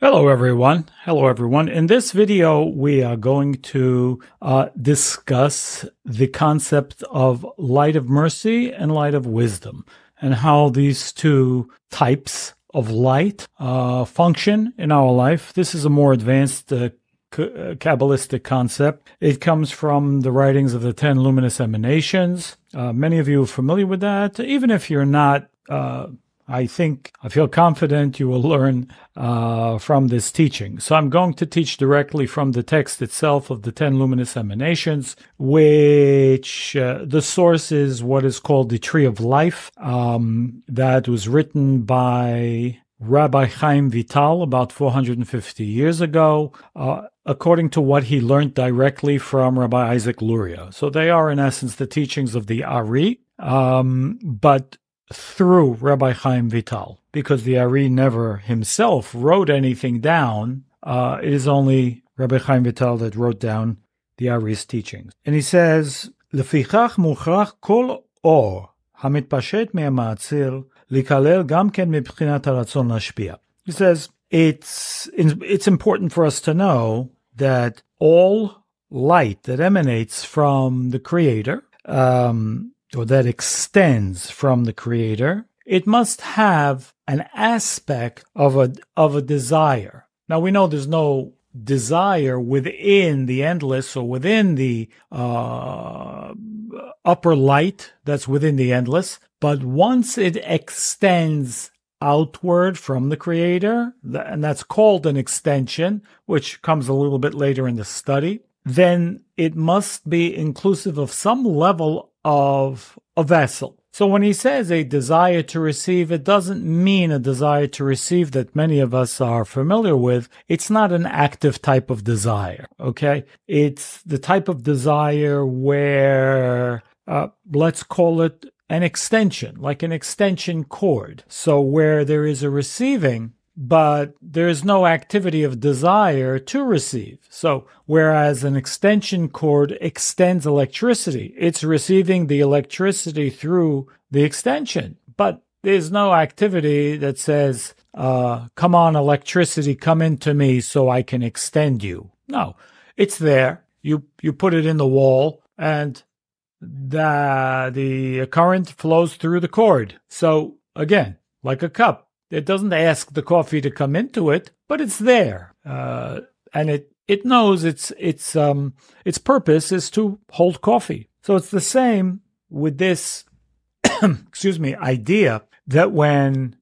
Hello, everyone. Hello, everyone. In this video, we are going to discuss the concept of light of mercy and light of wisdom, and how these two types of light function in our life. This is a more advanced Kabbalistic concept. It comes from the writings of the 10 luminous emanations. Many of you are familiar with that. Even if you're not, I feel confident you will learn from this teaching. So I'm going to teach directly from the text itself of the 10 luminous emanations, which the source is what is called the Tree of Life, that was written by Rabbi Chaim Vital about 450 years ago, according to what he learned directly from Rabbi Isaac Luria. So they are, in essence, the teachings of the Ari, but through Rabbi Chaim Vital, because the Ari never himself wrote anything down. It is only Rabbi Chaim Vital that wrote down the Ari's teachings. And he says, "Lefichach mukhrach kol or hamitpashet me'ama'atzil likalel gam ken mibchinat haratzon lashpia." He says, it's important for us to know that all light that emanates from the Creator, or that extends from the Creator, it must have an aspect of a desire. Now we know there's no desire within the endless or within the upper light that's within the endless, but once it extends outward from the Creator, and that's called an extension, which comes a little bit later in the study, then it must be inclusive of some level of a vessel. So when he says a desire to receive, it doesn't mean a desire to receive that many of us are familiar with. It's not an active type of desire, okay? It's the type of desire where, let's call it an extension, like an extension cord. So where there is a receiving, but there is no activity of desire to receive. So whereas an extension cord extends electricity, it's receiving the electricity through the extension, but there's no activity that says, come on, electricity, come into me so I can extend you. No, it's there. You put it in the wall and the current flows through the cord. So again, like a cup. It doesn't ask the coffee to come into it, but it's there, and it knows its purpose is to hold coffee. So it's the same with this, idea that when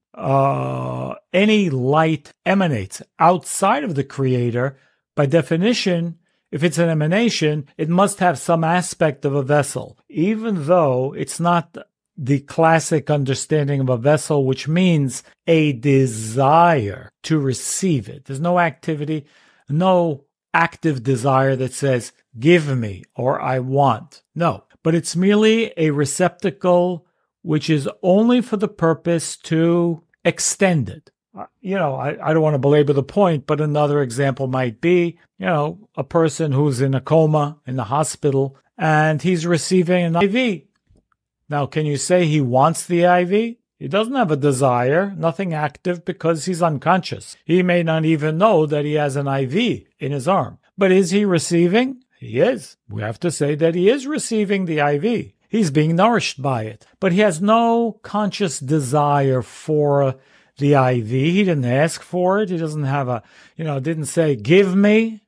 any light emanates outside of the Creator, by definition, if it's an emanation, it must have some aspect of a vessel, even though it's not the classic understanding of a vessel, which means a desire to receive it. There's no activity, no active desire that says, give me or I want. No, but it's merely a receptacle which is only for the purpose to extend it. I don't want to belabor the point, but another example might be, a person who's in a coma in the hospital and he's receiving an IV. Now, can you say he wants the IV? He doesn't have a desire, nothing active, because he's unconscious. He may not even know that he has an IV in his arm. But is he receiving? He is. We have to say that he is receiving the IV. He's being nourished by it. But he has no conscious desire for the IV. He didn't ask for it. He doesn't have didn't say, give me.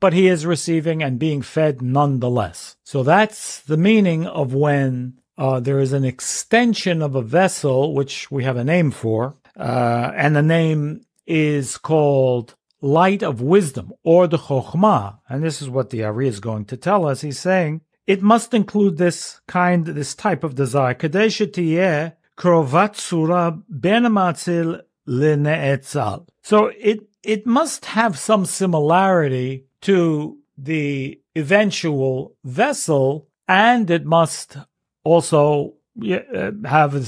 But he is receiving and being fed nonetheless. So that's the meaning of when there is an extension of a vessel, which we have a name for, and the name is called light of wisdom, or the Chokhmah. And this is what the Ari is going to tell us. He's saying it must include this type of desire. Kadei shetiyeh krovat tzura ben hamatzil lene'etzal. So it must have some similarity to the eventual vessel, and it must also have a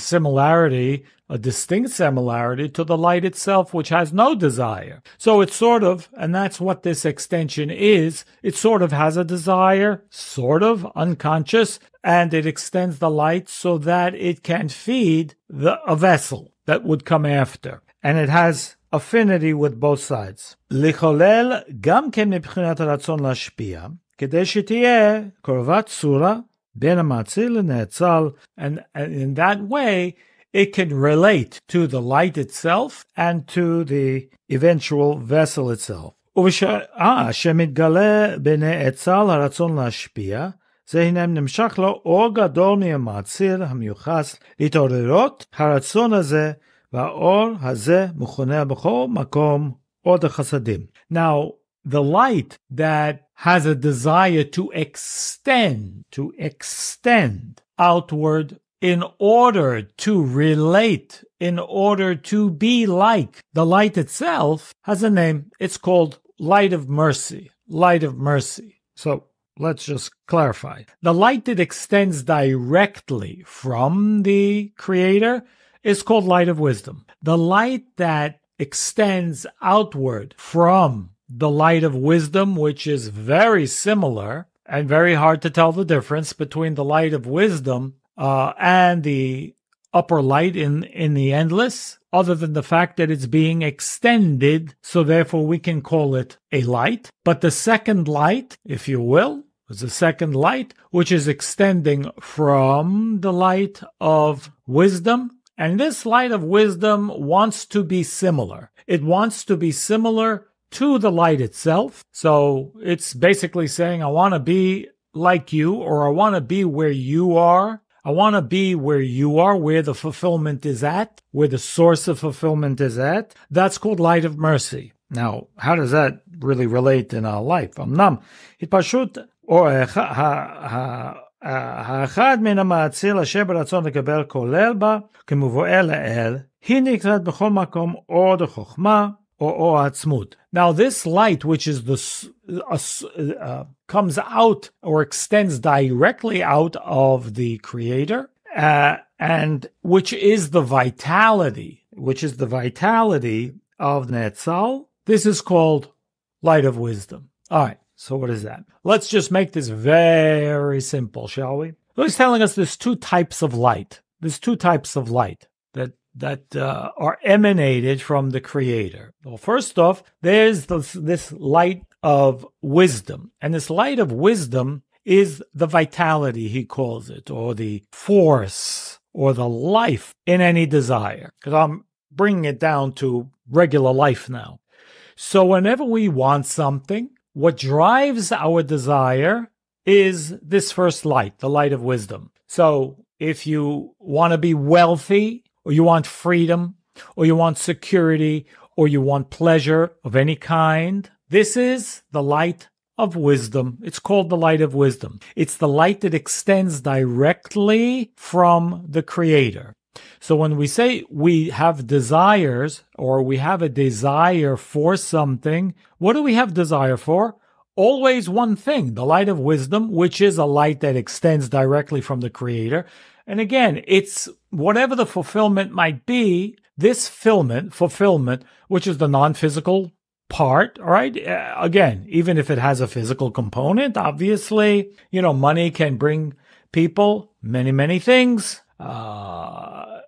distinct similarity to the light itself, which has no desire. So it's sort of, and that's what this extension is, it sort of has a desire, sort of unconscious, and it extends the light so that it can feed a vessel that would come after. And it has affinity with both sides. לחולל גם כן מבחינת הרצון להשפיע, כדי שתהיה קרובת צורה בין המאציל לנאצל, and in that way it can relate to the light itself and to the eventual vessel itself. ובשעה שמתגלה בנאצל הרצון להשפיע, זה הנה נמשך לו אור גדול מהמאציל המיוחס להתעוררות הרצון הזה, והאור הזה מכונה בכל מקום אור החסדים. Now, the light that has a desire to extend outward in order to relate, in order to be like the light itself, has a name. It's called light of mercy. Light of mercy. So let's just clarify. The light that extends directly from the Creator is called light of wisdom. The light that extends outward from the light of wisdom, which is very similar and very hard to tell the difference between the light of wisdom and the upper light in the endless, other than the fact that it's being extended, so therefore we can call it a light. But the second light, if you will, is the second light, which is extending from the light of wisdom. And this light of wisdom wants to be similar. It wants to be similar to the light itself. So it's basically saying, I want to be like you, or I want to be where you are. I want to be where you are, where the fulfillment is at, where the source of fulfillment is at. That's called light of mercy. Now, how does that really relate in our life? אמנם, התפשטות האחד מן המאציל אשר ברצון לקבל כולל בה, כמובאה לאל, היא נקראת בכל מקום אור דחוכמה, or אור העצמות. Now, this light, which is comes out or extends directly out of the Creator, and which is the vitality of Netzal, this is called light of wisdom. All right, so what is that? Let's just make this very simple, shall we? He's telling us there's two types of light. There's two types of light that are emanated from the Creator. Well, first off, there's this light of wisdom. And this light of wisdom is the vitality, he calls it, or the force, or the life in any desire. Because I'm bringing it down to regular life now. So whenever we want something, what drives our desire is this first light, the light of wisdom. So if you want to be wealthy, or you want freedom, or you want security, or you want pleasure of any kind, this is the light of wisdom. It's called the light of wisdom. It's the light that extends directly from the Creator. So when we say we have desires, or we have a desire for something, what do we have desire for? Always one thing, the light of wisdom, which is a light that extends directly from the Creator. And again, it's whatever the fulfillment might be, this fulfillment, which is the non-physical part, all right? Again, even if it has a physical component, obviously, money can bring people many, many things, but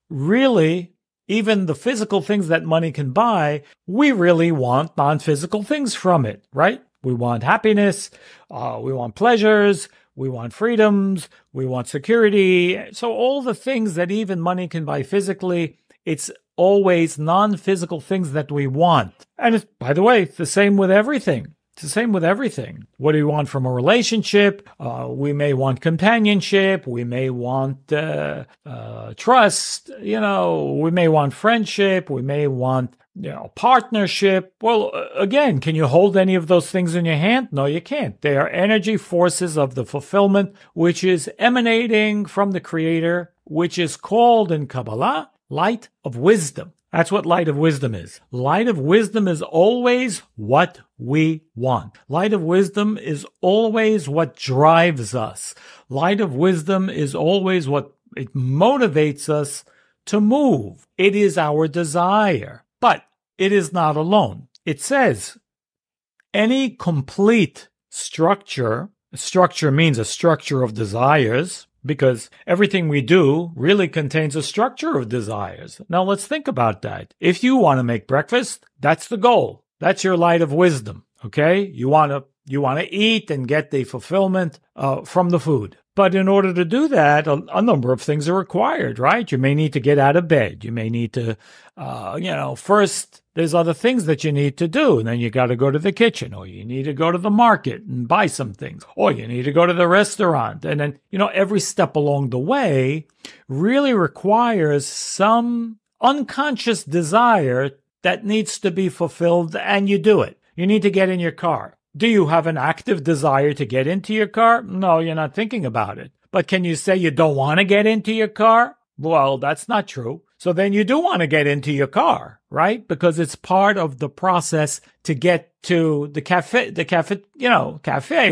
really, even the physical things that money can buy, we really want non-physical things from it, right? We want happiness, we want pleasures, we want freedoms, we want security. So all the things that even money can buy physically, it's always non-physical things that we want. And it's, by the way, it's the same with everything. It's the same with everything. What do we want from a relationship? We may want companionship. We may want trust. We may want friendship. We may want partnership. Well, again, can you hold any of those things in your hand? No, you can't. They are energy forces of the fulfillment, which is emanating from the Creator, which is called in Kabbalah light of wisdom. That's what light of wisdom is. Light of wisdom is always what we want. Light of wisdom is always what drives us. Light of wisdom is always what it motivates us to move. It is our desire, but it is not alone. It says any complete structure means a structure of desires, because everything we do really contains a structure of desires. Now let's think about that. If you want to make breakfast, that's the goal. That's your light of wisdom, okay? You want to eat and get the fulfillment from the food. But in order to do that, a number of things are required, right? You may need to get out of bed. You may need to, first there's other things that you need to do. And then you got to go to the kitchen, or you need to go to the market and buy some things, or you need to go to the restaurant. And then, every step along the way really requires some unconscious desire that needs to be fulfilled, and you do it. You need to get in your car. Do you have an active desire to get into your car? No, you're not thinking about it. But can you say you don't want to get into your car? Well, that's not true. So then you do want to get into your car, right? Because it's part of the process to get to the cafe,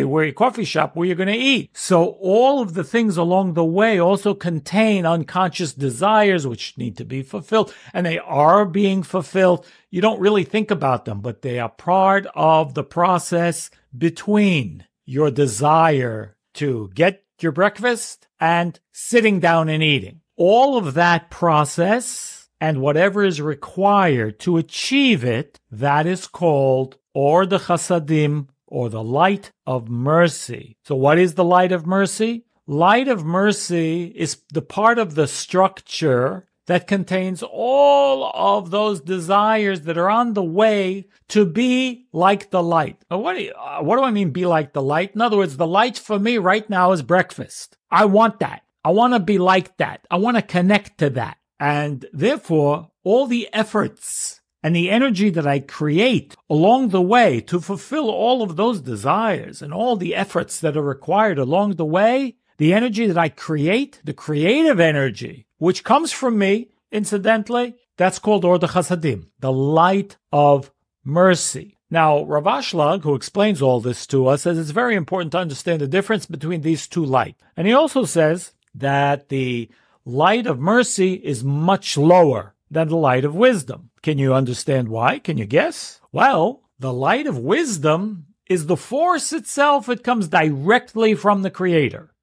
where your coffee shop, where you're going to eat. So all of the things along the way also contain unconscious desires which need to be fulfilled, and they are being fulfilled. You don't really think about them, but they are part of the process between your desire to get your breakfast and sitting down and eating. All of that process and whatever is required to achieve it, that is called Or the Chasadim, or the light of mercy. So what is the light of mercy? Light of mercy is the part of the structure that contains all of those desires that are on the way to be like the light. What do I mean, be like the light? In other words, the light for me right now is breakfast. I want that. I want to be like that. I want to connect to that. And therefore, all the efforts and the energy that I create along the way to fulfill all of those desires and all the efforts that are required along the way, the energy that I create, the creative energy, which comes from me, incidentally, that's called Or the Chasadim, the light of mercy. Now, Rav Ashlag, who explains all this to us, says it's very important to understand the difference between these two lights. And he also says that the light of mercy is much lower than the light of wisdom. Can you understand why? Can you guess? Well, the light of wisdom is the force itself. It comes directly from the Creator.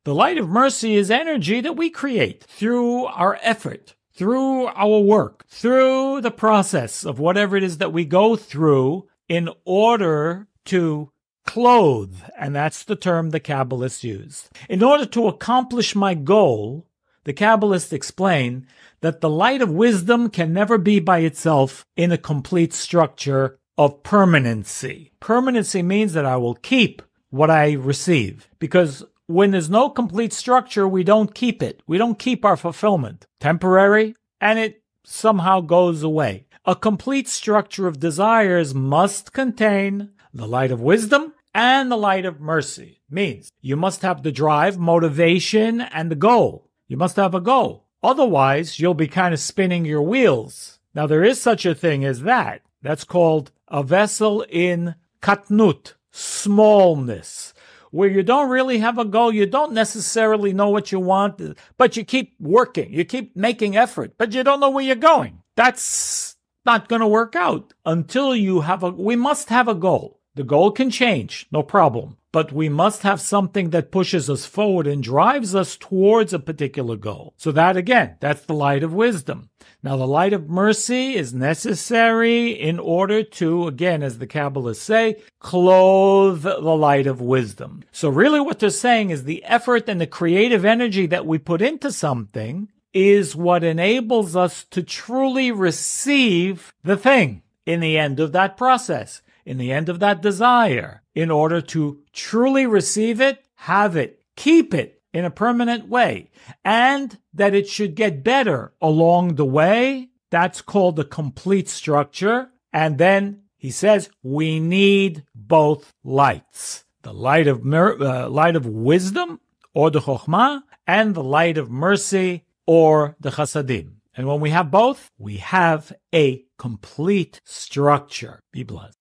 The light of mercy is energy that we create through our effort, through our work, through the process of whatever it is that we go through in order to clothe, and that's the term the Kabbalists use. In order to accomplish my goal, the Kabbalists explain that the light of wisdom can never be by itself in a complete structure of permanency. Permanency means that I will keep what I receive, because when there's no complete structure, we don't keep it. We don't keep our fulfillment. Temporary, and it somehow goes away. A complete structure of desires must contain the light of wisdom and the light of mercy. Means you must have the drive, motivation, and the goal. You must have a goal. Otherwise, you'll be kind of spinning your wheels. Now, there is such a thing as that. That's called a vessel in katnut, smallness, where you don't really have a goal. You don't necessarily know what you want, but you keep working. You keep making effort, but you don't know where you're going. That's not going to work out until you have we must have a goal. The goal can change, no problem. But we must have something that pushes us forward and drives us towards a particular goal. So that, again, that's the light of wisdom. Now, the light of mercy is necessary in order to, again, as the Kabbalists say, clothe the light of wisdom. So really what they're saying is the effort and the creative energy that we put into something is what enables us to truly receive the thing in the end of that process, in the end of that desire. In order to truly receive it, have it, keep it in a permanent way, and that it should get better along the way, that's called a complete structure. And then he says we need both lights, the light of wisdom, or the chokhmah, and the light of mercy, or the chasadim. And when we have both, we have a complete structure. Be blessed.